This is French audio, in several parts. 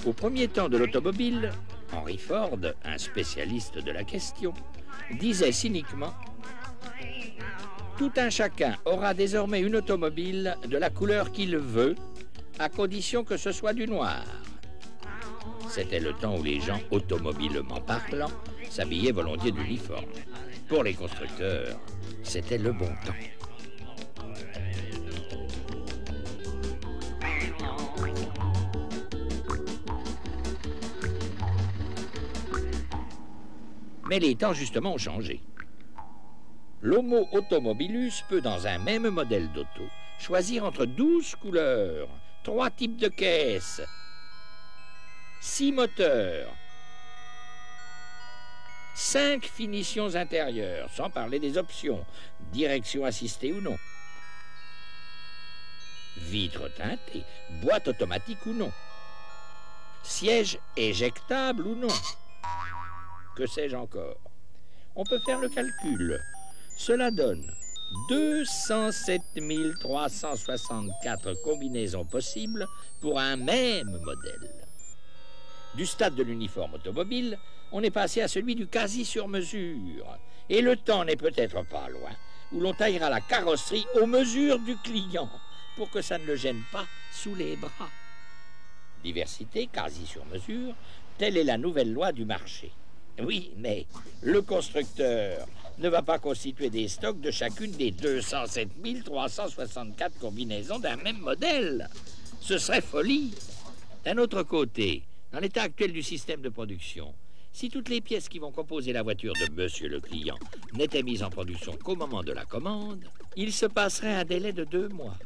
Au premier temps de l'automobile, Henry Ford, un spécialiste de la question, disait cyniquement « Tout un chacun aura désormais une automobile de la couleur qu'il veut, à condition que ce soit du noir. » C'était le temps où les gens, automobilement parlant, s'habillaient volontiers d'uniforme. Pour les constructeurs, c'était le bon temps. Mais les temps, justement, ont changé. L'Homo automobilus peut, dans un même modèle d'auto, choisir entre 12 couleurs, 3 types de caisses, 6 moteurs, 5 finitions intérieures, sans parler des options, direction assistée ou non, vitres teintées, boîte automatique ou non, siège éjectable ou non. Que sais-je encore? On peut faire le calcul. Cela donne 207 364 combinaisons possibles pour un même modèle. Du stade de l'uniforme automobile, on est passé à celui du quasi-sur-mesure. Et le temps n'est peut-être pas loin où l'on taillera la carrosserie aux mesures du client pour que ça ne le gêne pas sous les bras. Diversité, quasi-sur-mesure, telle est la nouvelle loi du marché. Oui, mais le constructeur ne va pas constituer des stocks de chacune des 207 364 combinaisons d'un même modèle. Ce serait folie. D'un autre côté, dans l'état actuel du système de production, si toutes les pièces qui vont composer la voiture de monsieur le client n'étaient mises en production qu'au moment de la commande, il se passerait un délai de 2 mois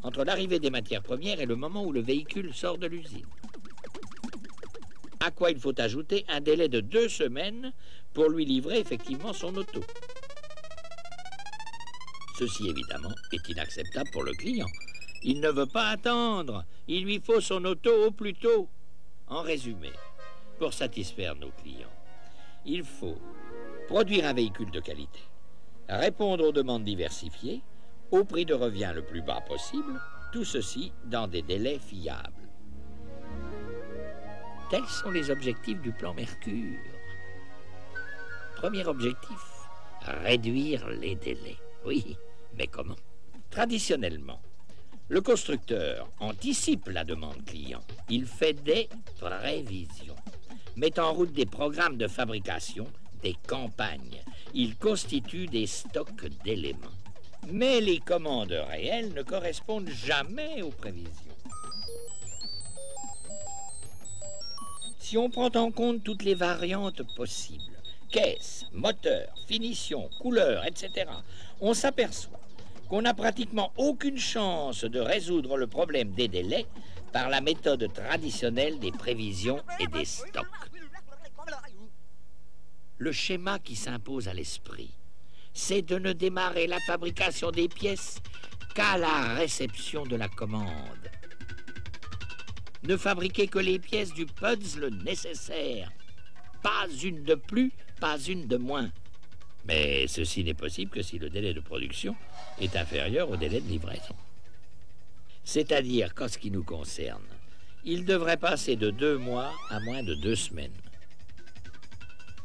entre l'arrivée des matières premières et le moment où le véhicule sort de l'usine. À quoi il faut ajouter un délai de 2 semaines pour lui livrer effectivement son auto. Ceci, évidemment, est inacceptable pour le client. Il ne veut pas attendre. Il lui faut son auto au plus tôt. En résumé, pour satisfaire nos clients, il faut produire un véhicule de qualité, répondre aux demandes diversifiées, au prix de revient le plus bas possible, tout ceci dans des délais fiables. Tels sont les objectifs du plan Mercure. Premier objectif, réduire les délais. Oui, mais comment? Traditionnellement, le constructeur anticipe la demande client. Il fait des prévisions, met en route des programmes de fabrication, des campagnes. Il constitue des stocks d'éléments. Mais les commandes réelles ne correspondent jamais aux prévisions. Si on prend en compte toutes les variantes possibles, caisse, moteur, finition, couleur, etc., on s'aperçoit qu'on n'a pratiquement aucune chance de résoudre le problème des délais par la méthode traditionnelle des prévisions et des stocks. Le schéma qui s'impose à l'esprit, c'est de ne démarrer la fabrication des pièces qu'à la réception de la commande. Ne fabriquer que les pièces du puzzle nécessaire. Pas une de plus, pas une de moins. Mais ceci n'est possible que si le délai de production est inférieur au délai de livraison. C'est-à-dire qu'en ce qui nous concerne, il devrait passer de 2 mois à moins de 2 semaines.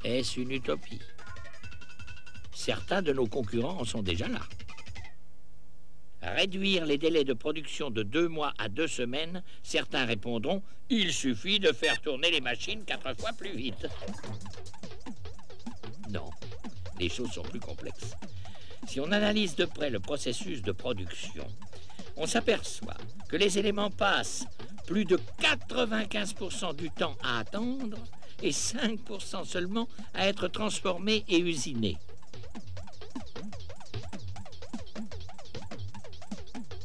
Est-ce une utopie? Certains de nos concurrents en sont déjà là. Réduire les délais de production de 2 mois à 2 semaines, certains répondront « Il suffit de faire tourner les machines 4 fois plus vite. » Non, les choses sont plus complexes. Si on analyse de près le processus de production, on s'aperçoit que les éléments passent plus de 95% du temps à attendre et 5% seulement à être transformés et usinés.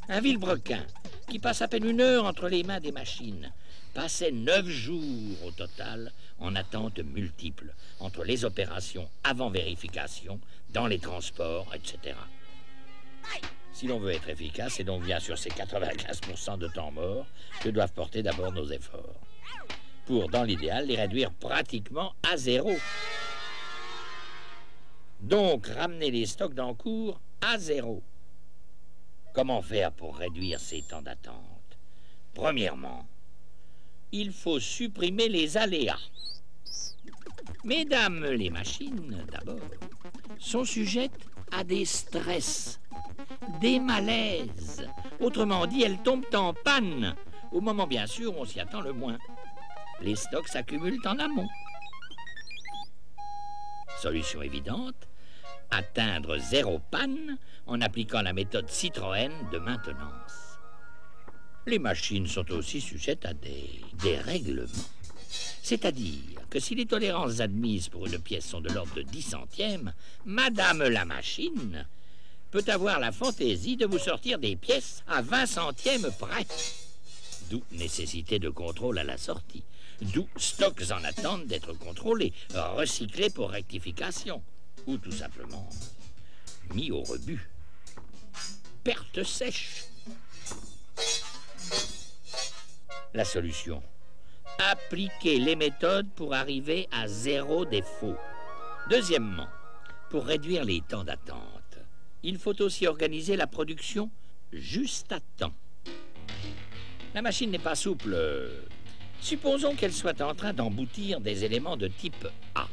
Un vilebrequin qui passe à peine 1 heure entre les mains des machines passait 9 jours au total en attente multiple entre les opérations avant vérification, dans les transports, etc. Si l'on veut être efficace, c'est donc bien sur ces 95% de temps mort que doivent porter d'abord nos efforts, pour, dans l'idéal, les réduire pratiquement à 0. Donc, ramener les stocks d'encours à 0. Comment faire pour réduire ces temps d'attente? Premièrement, il faut supprimer les aléas. Mesdames les machines, d'abord, sont sujettes à des stress, des malaises. Autrement dit, elles tombent en panne, au moment bien sûr où on s'y attend le moins. Les stocks s'accumulent en amont. Solution évidente, atteindre zéro panne en appliquant la méthode Citroën de maintenance. Les machines sont aussi sujettes à des dérèglements. C'est-à-dire que si les tolérances admises pour une pièce sont de l'ordre de 10 centièmes, Madame la machine peut avoir la fantaisie de vous sortir des pièces à 20 centièmes près. D'où nécessité de contrôle à la sortie. D'où stocks en attente d'être contrôlés, recyclés pour rectification, ou tout simplement mis au rebut. Perte sèche. La solution: appliquer les méthodes pour arriver à zéro défaut. Deuxièmement, pour réduire les temps d'attente, il faut aussi organiser la production juste à temps. La machine n'est pas souple. Supposons qu'elle soit en train d'emboutir des éléments de type A.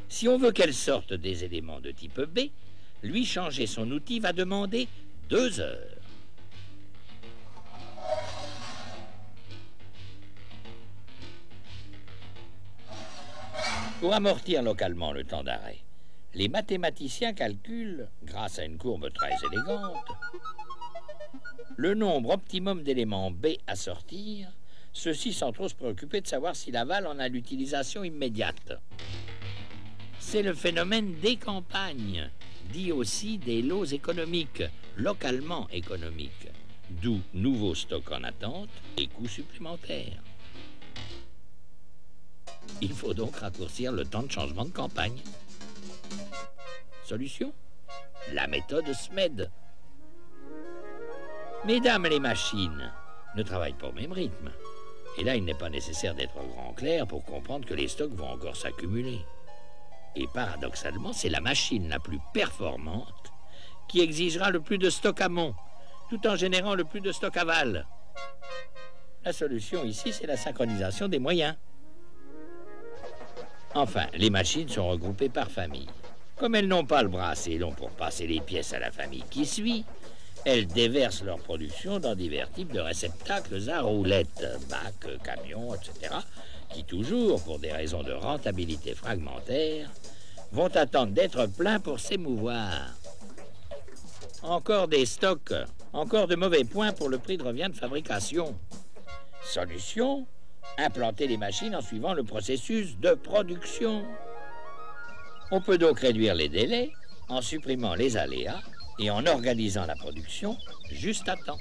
Si on veut qu'elle sorte des éléments de type B, lui changer son outil va demander 2 heures. Pour amortir localement le temps d'arrêt, les mathématiciens calculent, grâce à une courbe très élégante, le nombre optimum d'éléments B à sortir, ceci sans trop se préoccuper de savoir si l'aval en a l'utilisation immédiate. C'est le phénomène des campagnes, dit aussi des lots économiques, localement économiques, d'où nouveaux stocks en attente et coûts supplémentaires. Il faut donc raccourcir le temps de changement de campagne. Solution? La méthode SMED. Mesdames les machines ne travaillent pas au même rythme. Et là, il n'est pas nécessaire d'être grand clair pour comprendre que les stocks vont encore s'accumuler. Et paradoxalement, c'est la machine la plus performante qui exigera le plus de stock amont, tout en générant le plus de stock aval. La solution ici, c'est la synchronisation des moyens. Enfin, les machines sont regroupées par famille. Comme elles n'ont pas le bras assez long pour passer les pièces à la famille qui suit, elles déversent leur production dans divers types de réceptacles à roulettes, bacs, camions, etc., qui toujours, pour des raisons de rentabilité fragmentaire, vont attendre d'être pleins pour s'émouvoir. Encore des stocks, encore de mauvais points pour le prix de revient de fabrication. Solution: implanter les machines en suivant le processus de production. On peut donc réduire les délais en supprimant les aléas et en organisant la production juste à temps.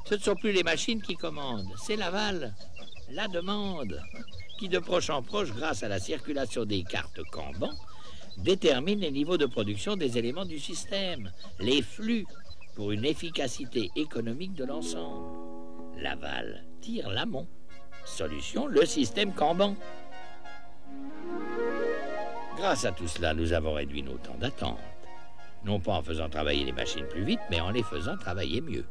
Ce ne sont plus les machines qui commandent, c'est l'aval, la demande, qui de proche en proche, grâce à la circulation des cartes Kanban, détermine les niveaux de production des éléments du système, les flux, pour une efficacité économique de l'ensemble. L'aval tire l'amont. Solution: le système Kanban. Grâce à tout cela, nous avons réduit nos temps d'attente. Non pas en faisant travailler les machines plus vite, mais en les faisant travailler mieux.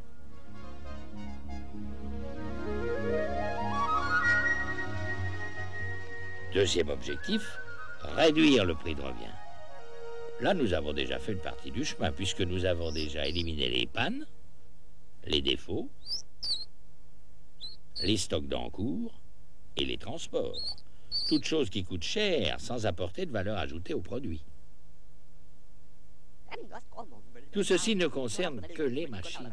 Deuxième objectif, réduire le prix de revient. Là, nous avons déjà fait une partie du chemin, puisque nous avons déjà éliminé les pannes, les défauts, les stocks d'encours et les transports. Toutes choses qui coûtent cher sans apporter de valeur ajoutée au produit. Tout ceci ne concerne que les machines.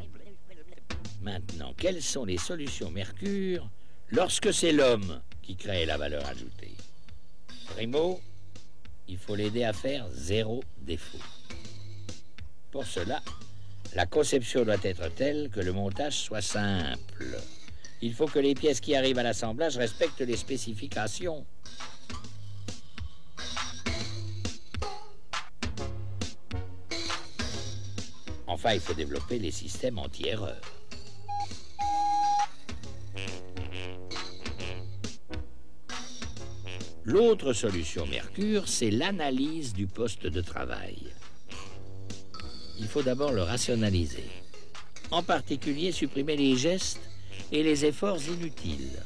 Maintenant, quelles sont les solutions Mercure lorsque c'est l'homme qui crée la valeur ajoutée? Primo, il faut l'aider à faire zéro défaut. Pour cela, la conception doit être telle que le montage soit simple. Il faut que les pièces qui arrivent à l'assemblage respectent les spécifications. Enfin, il faut développer les systèmes anti-erreur. L'autre solution Mercure, c'est l'analyse du poste de travail. il faut d'abord le rationaliser. En particulier, supprimer les gestes et les efforts inutiles.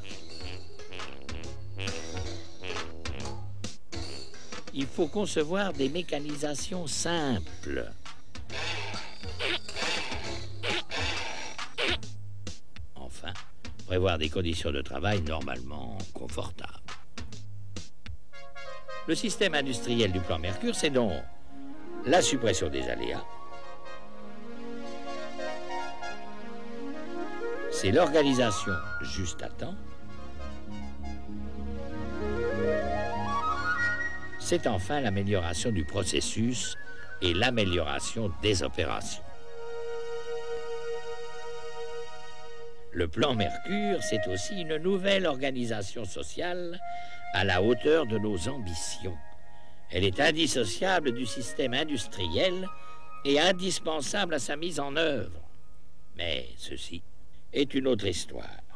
Il faut concevoir des mécanisations simples. Enfin, prévoir des conditions de travail normalement confortables. Le système industriel du plan Mercure, c'est donc la suppression des aléas, c'est l'organisation juste à temps, c'est enfin l'amélioration du processus et l'amélioration des opérations. Le plan Mercure, c'est aussi une nouvelle organisation sociale à la hauteur de nos ambitions. Elle est indissociable du système industriel et indispensable à sa mise en œuvre. Mais ceci est une autre histoire.